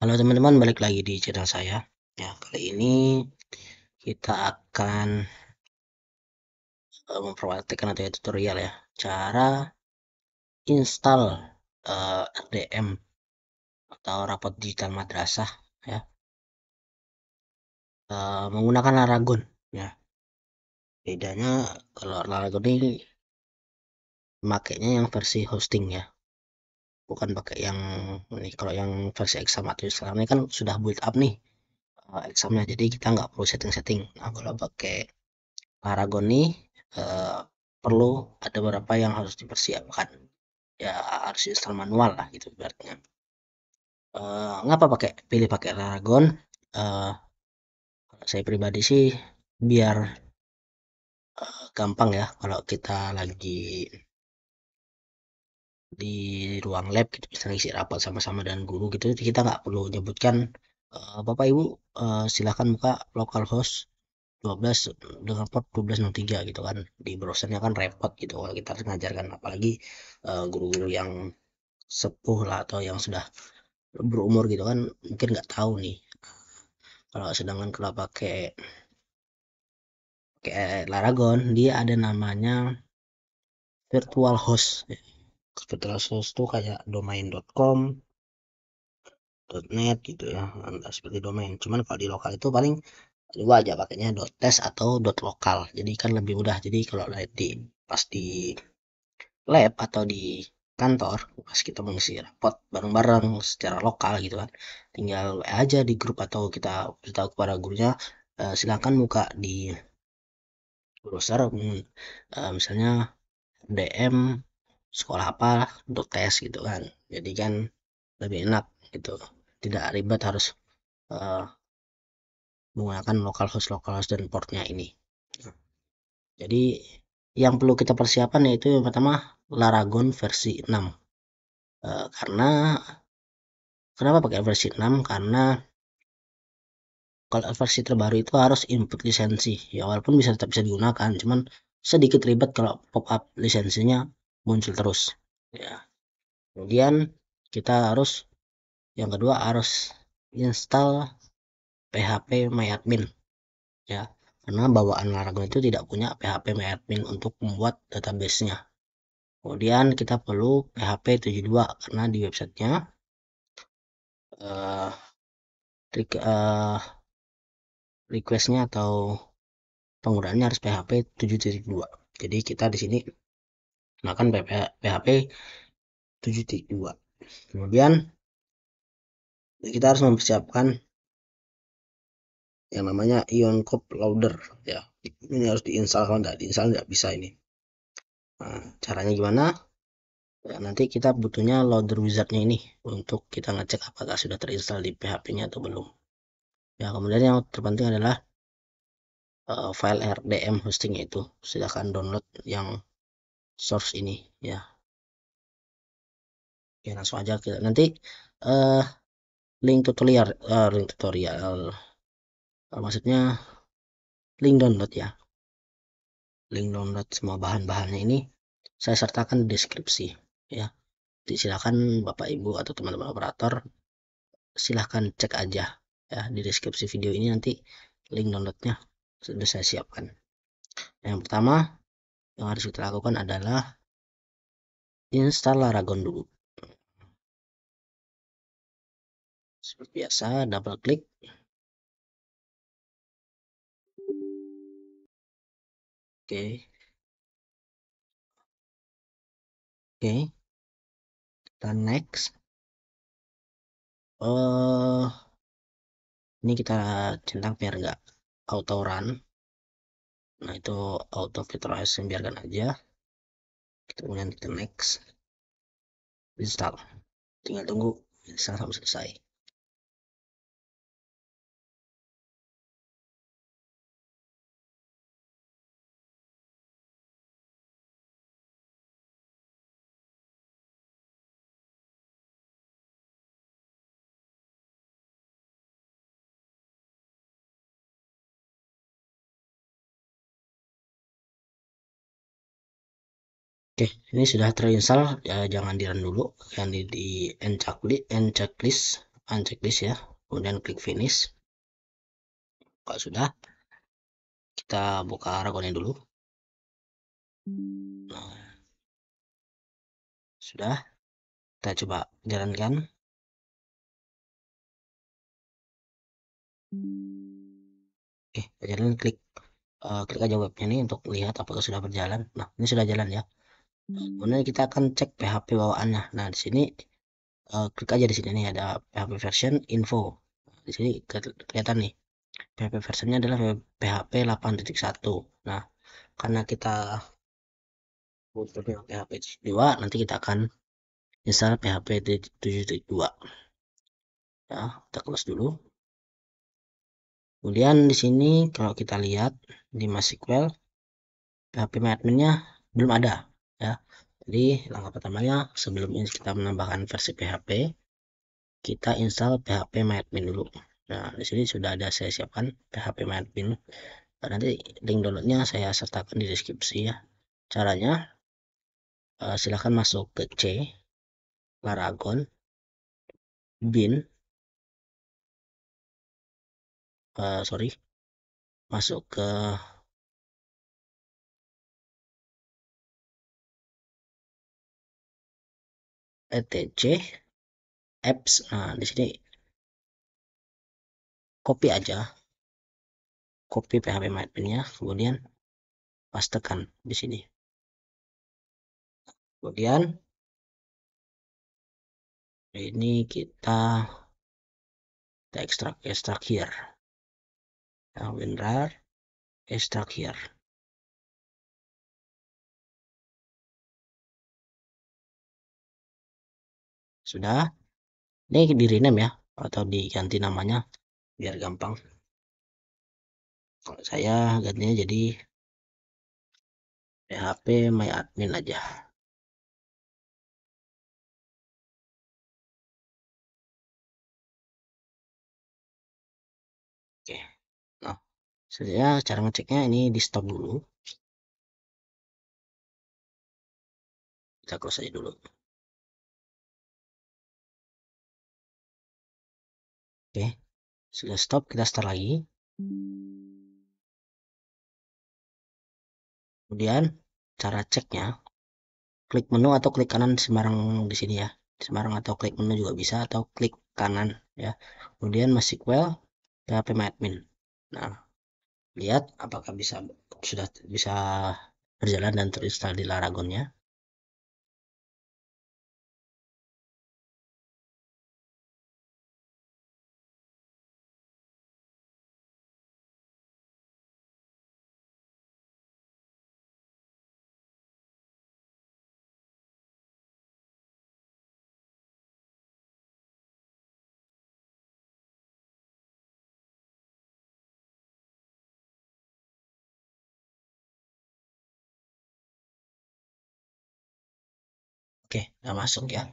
Halo teman-teman, balik lagi di channel saya. Ya, kali ini kita akan mempraktekkan atau tutorial ya, cara install RDM atau rapot digital madrasah ya, menggunakan Laragon ya. Bedanya kalau Laragon ini makainya yang versi hosting ya, bukan pakai yang ini. Kalau yang versi exam atau Islam ini kan sudah build up nih examnya, jadi kita nggak perlu setting-setting. Nah, kalau pakai Paragon nih eh, perlu ada beberapa yang harus dipersiapkan, ya harus install manual lah gitu ibaratnya. Ngapa pilih pakai Paragon? eh, saya pribadi sih biar gampang ya kalau kita lagi di ruang lab gitu, misalnya isi rapat sama-sama dengan guru gitu, kita nggak perlu nyebutkan Bapak Ibu silahkan buka localhost 12 dengan port 1203 gitu kan. Di browsernya kan repot gitu kalau kita harus ngajarkan, apalagi guru-guru yang sepuh lah atau yang sudah berumur gitu kan, mungkin nggak tahu nih. Kalau sedangkan kalau pakai Laragon, dia ada namanya virtual host. Virtual host tuh kayak domain.com, .net gitu ya, seperti domain. Cuman kalau di lokal itu paling dua aja pakainya .tes atau .lokal. Jadi kan lebih mudah. Jadi kalau pas di lab atau di kantor, pas kita mengisi rapot bareng-bareng secara lokal gitu kan, tinggal WA aja di grup atau kita beritahu kepada gurunya, silakan buka di browser, misalnya DM sekolah apa .tes gitu kan. Jadi kan lebih enak gitu, tidak ribet harus uh, menggunakan localhost dan portnya ini. Jadi yang perlu kita persiapan yaitu yang pertama Laragon versi 6. Karena kenapa pakai versi 6? Karena kalau versi terbaru itu harus input lisensi. Ya walaupun tetap bisa digunakan, cuman sedikit ribet kalau pop up lisensinya muncul terus. Ya. Kemudian kita harus yang kedua harus install PHP MyAdmin ya. Karena bawaan Laragon itu tidak punya PHP MyAdmin untuk membuat database-nya. Kemudian kita perlu PHP 72 karena di websitenya uh, requestnya atau penggunaannya harus PHP 7.2. Jadi kita di sini gunakan PHP 7.2. Kemudian kita harus mempersiapkan yang namanya IonCop Loader ya. Ini harus diinstal, kalau tidak diinstal tidak bisa ini. Nah, caranya gimana? Ya, nanti kita butuhnya loader wizardnya ini untuk kita ngecek apakah sudah terinstall di PHP-nya atau belum. Ya, kemudian yang terpenting adalah file RDM hostingnya itu. Silahkan download yang source ini ya. Oke, langsung aja kita nanti uh, link tutorial maksudnya link download ya. Link download semua bahan-bahannya ini saya sertakan di deskripsi ya. Silakan Bapak Ibu atau teman-teman operator silahkan cek aja ya di deskripsi video ini, nanti link downloadnya sudah saya siapkan. Yang pertama yang harus kita lakukan adalah install Laragon dulu. Seperti biasa, double klik. Oke, kita next. Ini kita centang biar nggak auto run. Nah itu auto virtualize, biarkan aja. Kemudian kita next, install. Tinggal tunggu install sampai selesai. Oke, ini sudah terinstall ya, jangan di run dulu, yang di end checklist uncheck this ya, kemudian klik finish. Kalau sudah, kita buka Aragonnya dulu. Nah, sudah, kita coba jalankan. Oke, jalan, klik aja webnya ini untuk lihat apakah sudah berjalan. Nah, ini sudah jalan ya. Kemudian kita akan cek PHP bawaannya. Nah, di sini klik aja di sini nih ada PHP version info. Di sini kelihatan nih PHP versionnya adalah PHP 8.1. Nah, karena kita butuh PHP 2, nanti kita akan install PHP 7.2. Ya, kita close dulu. Kemudian di sini kalau kita lihat di MySQL PHP adminnya belum ada ya. Jadi langkah pertamanya sebelum ini kita menambahkan versi PHP, kita install PHP MyAdmin dulu. Nah, di sini sudah ada saya siapkan PHP MyAdmin. Nanti link downloadnya saya sertakan di deskripsi ya. Caranya silahkan masuk ke C, Laragon, bin, masuk ke etc apps. Nah, di sini copy aja, copy PHP MyAdmin-nya, kemudian pastekan di sini. Kemudian ini kita ekstrak here. Nah, WinRAR extract here. Sudah, ini di rename ya, atau diganti namanya biar gampang. Kalau saya gantinya jadi PHP MyAdmin aja. Oke, nah saya cara ngeceknya ini di stop dulu, kita close aja dulu. Oke, sudah stop, kita start lagi. Kemudian cara ceknya, klik menu atau klik kanan sembarang di sini ya, sembarang atau klik menu juga bisa, atau klik kanan ya. Kemudian MySQL PHP MyAdmin. Nah, lihat apakah sudah bisa berjalan dan terinstall di Laragonnya. Oke, udah masuk ya.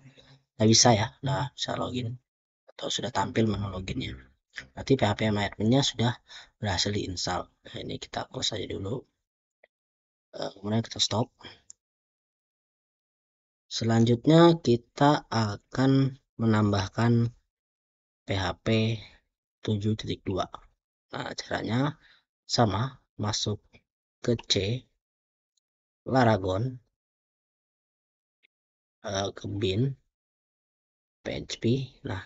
Nah, bisa ya, nah bisa login atau sudah tampil menu loginnya. Berarti PHP MyAdmin-nya sudah berhasil diinstal. Nah, ini kita close aja dulu. Kemudian kita stop. Selanjutnya kita akan menambahkan PHP 7.2. Nah, caranya sama, masuk ke C, Laragon, ke bin, PHP. Nah,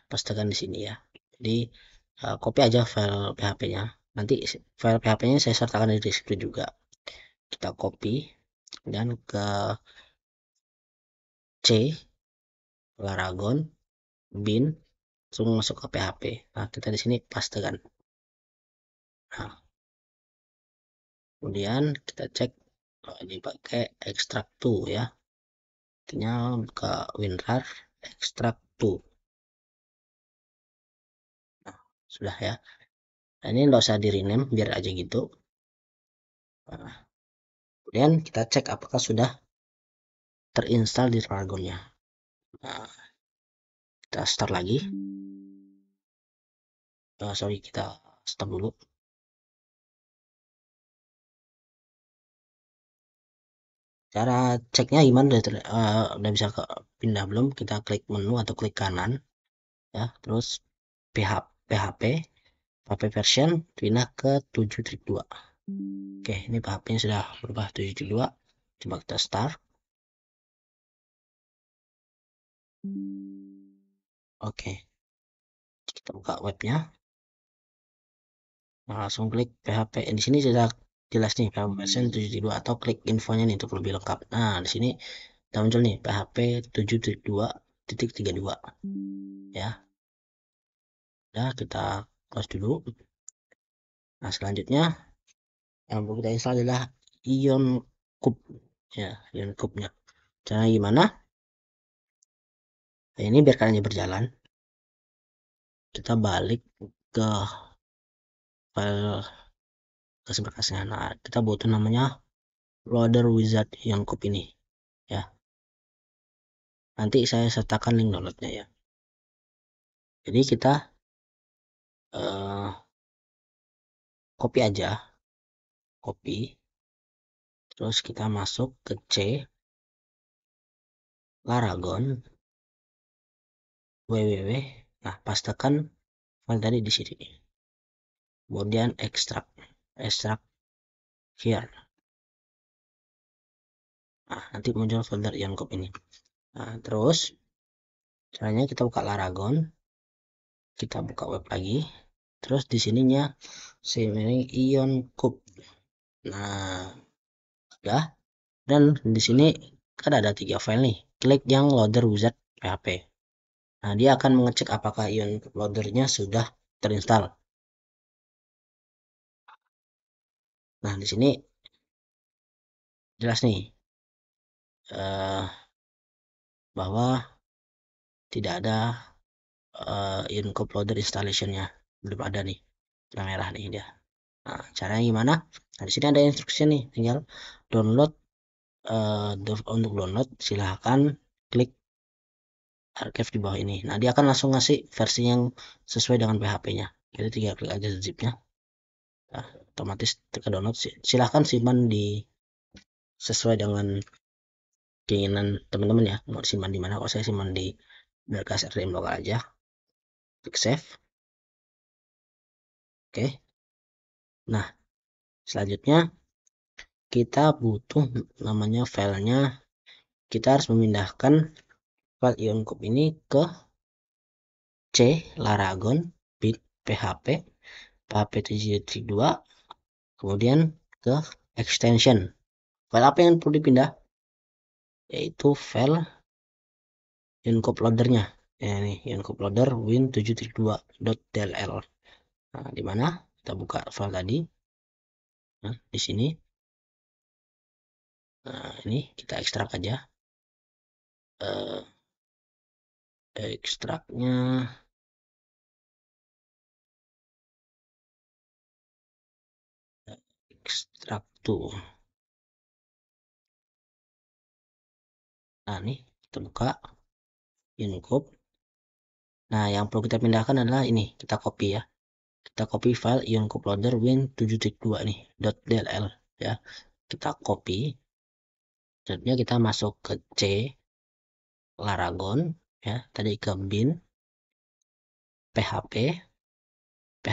pastekan di sini ya. Jadi copy aja file PHP-nya. Nanti file PHP-nya saya sertakan di deskripsi juga. Kita copy dan ke C, Laragon, bin, langsung masuk ke PHP. Nah, kita di sini pastekan. Nah, kemudian kita cek ini pakai extract to ya. Artinya ke WinRAR extract to. Nah, sudah ya. Nah, ini nggak usah di rename, biar aja gitu. Nah, kemudian kita cek apakah sudah terinstall di Laragonnya. Nah, kita start lagi. Kita stop dulu. Cara ceknya gimana? Udah bisa pindah belum? Kita klik menu atau klik kanan. ya. Terus PHP version pindah ke 7.2. Oke, ini PHP-nya sudah berubah 7.2. Coba kita start. Oke, kita buka webnya. Nah, langsung klik PHP. Di sini sudah jelas nih PHP version 7.2, atau klik infonya nih untuk lebih lengkap. Nah, di sini kita muncul nih PHP 7.2.32 ya. Udah, kita close dulu. Nah, selanjutnya yang perlu kita install adalah Ion Cube ya, Ion Cube-nya. Caranya gimana? Nah, ini biar kalian berjalan, kita balik ke file berkasnya. Nah, kita butuh namanya loader wizard Ion Cube ini ya. Nanti saya sertakan link downloadnya ya. Jadi kita copy aja, copy, terus kita masuk ke C, Laragon, www. Nah, pastekan file tadi di sini. Kemudian extract here. Nah, nanti muncul folder Ioncube ini. Nah, terus caranya kita buka Laragon, kita buka web lagi, terus di sininya ini Ioncube. Nah, udah. Dan di sini kan ada 3 file nih. Klik yang loader wizard PHP. Nah, dia akan mengecek apakah Ioncube loadernya sudah terinstall. Nah, di sini jelas nih bahwa tidak ada Ioncube loader installationnya, belum ada nih, yang merah nih dia. Nah, caranya gimana? Nah, di sini ada instruksi nih, tinggal download. Untuk download silahkan klik archive di bawah ini. Nah, dia akan langsung ngasih versi yang sesuai dengan PHP-nya. Jadi tinggal klik aja zip-nya. Nah, otomatis ke download. Silahkan simpan di sesuai dengan keinginan teman-teman ya. Mau simpan di mana? Kalau saya simpan di berkas RDM lokal aja. Klik save. Oke. Nah, selanjutnya kita butuh namanya filenya. Kita harus memindahkan file Ioncube ini ke C, Laragon, bit, PHP 7.2, kemudian ke extension. File apa yang perlu dipindah? Yaitu file Ioncube loadernya. Ya, ini Ioncube loader win7.2.dll. Nah, di mana kita buka file tadi. Nah, di sini. Nah, ini kita ekstrak aja. Ekstraknya ekstrak tuh. Nah, nih kita buka Ioncube. Nah, yang perlu kita pindahkan adalah ini, kita copy ya. Kita copy file Ioncube loader win7.2 nih .dll ya. Kita copy. Selanjutnya kita masuk ke C, Laragon ya, tadi ke bin PHP 2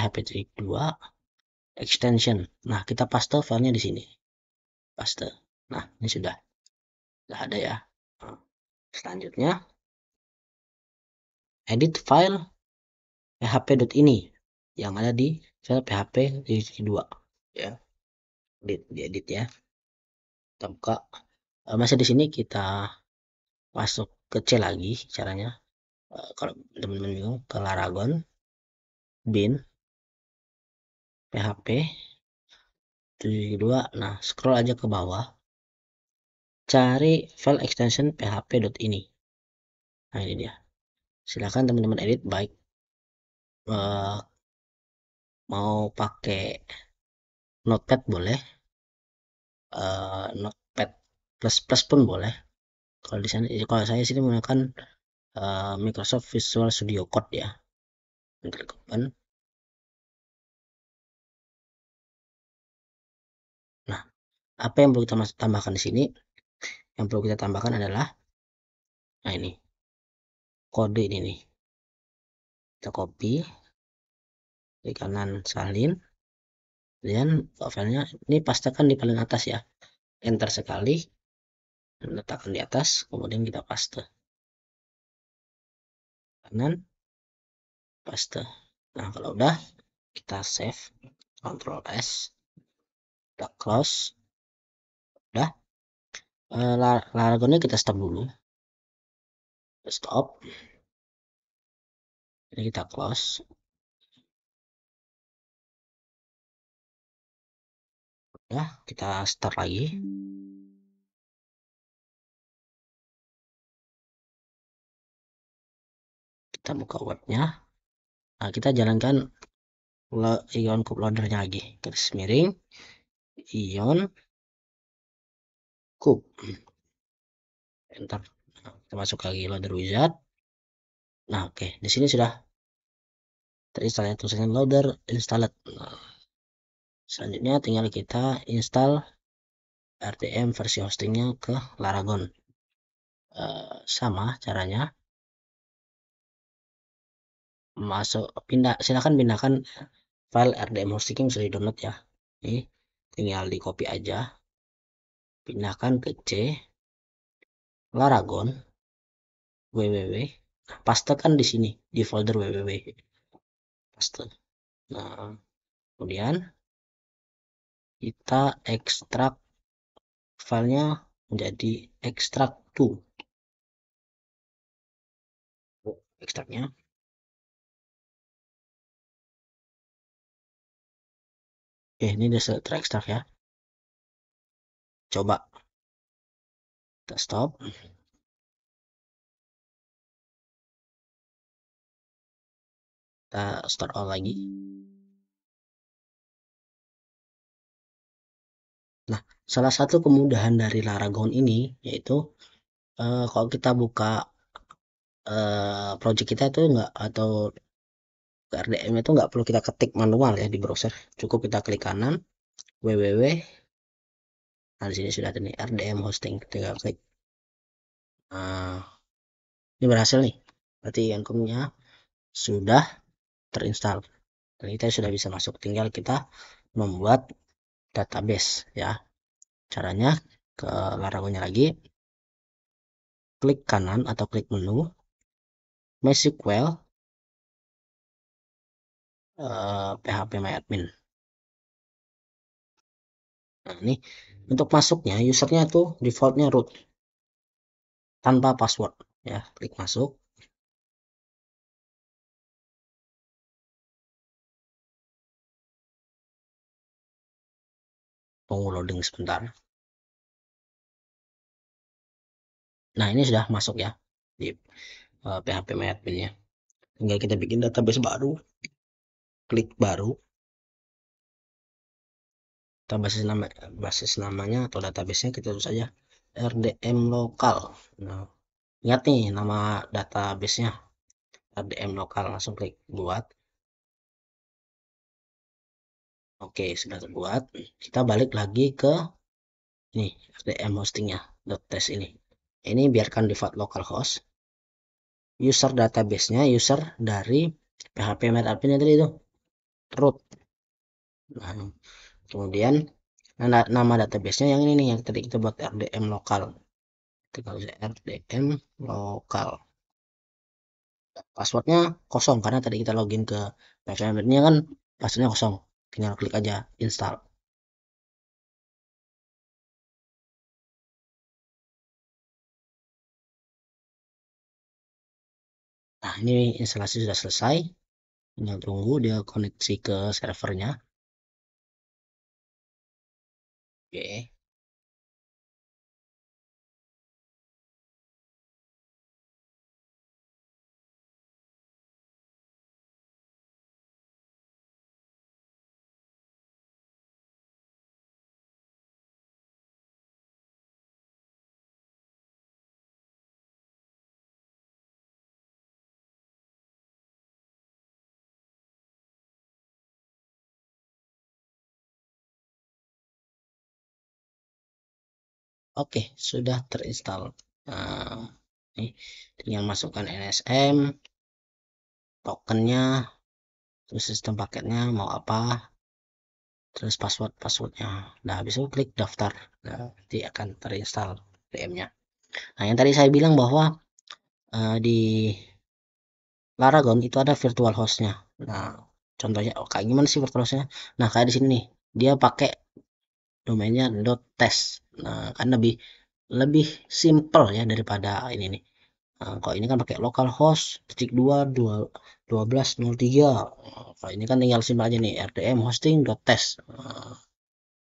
extension. Nah, kita paste filenya di sini. Paste. Nah, ini sudah ada ya. Nah, selanjutnya edit file php.ini yang ada di file php 2 ya. Diedit ya. Kita buka. Masih di sini kita masuk ke C lagi caranya. Kalau teman-teman bingung, ke Laragon, bin, PHP 7.2. Nah, scroll aja ke bawah. Cari file extension php.ini. Nah, ini dia. Silahkan teman-teman edit, baik mau pakai notepad boleh, notepad plus plus pun boleh. Kalau di sana, kalau saya sini menggunakan Microsoft Visual Studio Code ya. Klik open. Nah, apa yang perlu kita tambahkan di sini? Yang perlu kita tambahkan adalah, nah ini kode ini nih. kita copy, klik kanan salin, kemudian filenya ini pastekan di paling atas ya, enter sekali, letakkan di atas, kemudian kita paste, kanan, paste. Nah kalau udah, kita save, Ctrl S, kita close, udah. Laragonnya kita stop dulu, stop, ini kita close, udah. Kita start lagi, kita buka webnya. Nah kita jalankan ion cup loadernya lagi, garis miring ion cup, enter. Nah, kita masuk lagi loader wizard. Nah oke, di sini sudah terinstall ya, tulisannya loader installed. Nah, selanjutnya tinggal kita install RDM versi hostingnya ke Laragon. Sama caranya, silakan pindahkan file RDM hosting yang sudah di download ya. Ini tinggal di copy aja, pindahkan ke C, Laragon, www, pastekan di sini di folder www, paste. Nah kemudian kita ekstrak filenya menjadi extract2. Ekstraknya, oke, ini sudah terekstrak ya. Coba kita stop, kita start all lagi. Nah salah satu kemudahan dari Laragon ini yaitu kalau kita buka project kita itu enggak, atau RDM itu nggak perlu kita ketik manual ya di browser, cukup kita klik kanan www. Nah di sini sudah ada nih RDM hosting, tinggal klik. Nah ini berhasil nih, berarti Yancumnya sudah terinstall dan kita sudah bisa masuk. Tinggal kita membuat database ya. Caranya ke Laragonnya lagi, klik kanan atau klik menu MySQL, phpMyAdmin. Nah ini untuk masuknya, usernya tuh defaultnya root tanpa password ya. Klik masuk, tunggu loading sebentar. Nah ini sudah masuk ya di phpMyAdmin-nya. Tinggal kita bikin database baru, klik baru, kita basis namanya atau database-nya kita tulis saja RDM lokal. Nah ingat nih nama database-nya RDM lokal, langsung klik buat. Oke sudah terbuat. Kita balik lagi ke ini RDM hostingnya .test ini biarkan default localhost. User database-nya user dari phpMyAdmin tadi itu root. Nah kemudian nama database-nya yang ini nih, yang tadi kita buat RDM lokal. Kita RDM lokal. Passwordnya kosong karena tadi kita login ke phpMyAdmin-nya kan passwordnya kosong. Tinggal klik aja install. Nah ini instalasi sudah selesai, tinggal tunggu dia koneksi ke servernya. Oke. Oke, sudah terinstall. Nah, ini tinggal masukkan NSM, tokennya, terus sistem paketnya mau apa, terus passwordnya. Nah, habis itu klik daftar. Nah, nanti akan terinstall VM-nya. Nah, yang tadi saya bilang bahwa di Laragon itu ada virtual hostnya. Nah, contohnya kayak gimana sih virtual hostnya? Nah, kayak di sini nih, dia pakai domainnya .test. Nah, kan lebih lebih simple ya daripada ini nih. Nah, kalau ini kan pakai localhost titik 12.12.03. Kalau ini kan tinggal simpel aja nih, rdm hosting .test. Nah,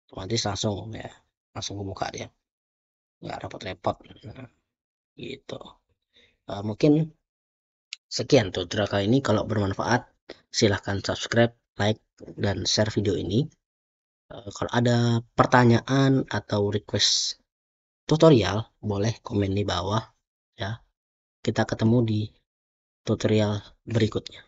otomatis langsung ya, langsung kebuka dia, nggak repot-repot. Nah, gitu. Mungkin sekian tutorial kali ini. Kalau bermanfaat, silahkan subscribe, like, dan share video ini. Kalau ada pertanyaan atau request tutorial, boleh komen di bawah ya. Kita ketemu di tutorial berikutnya.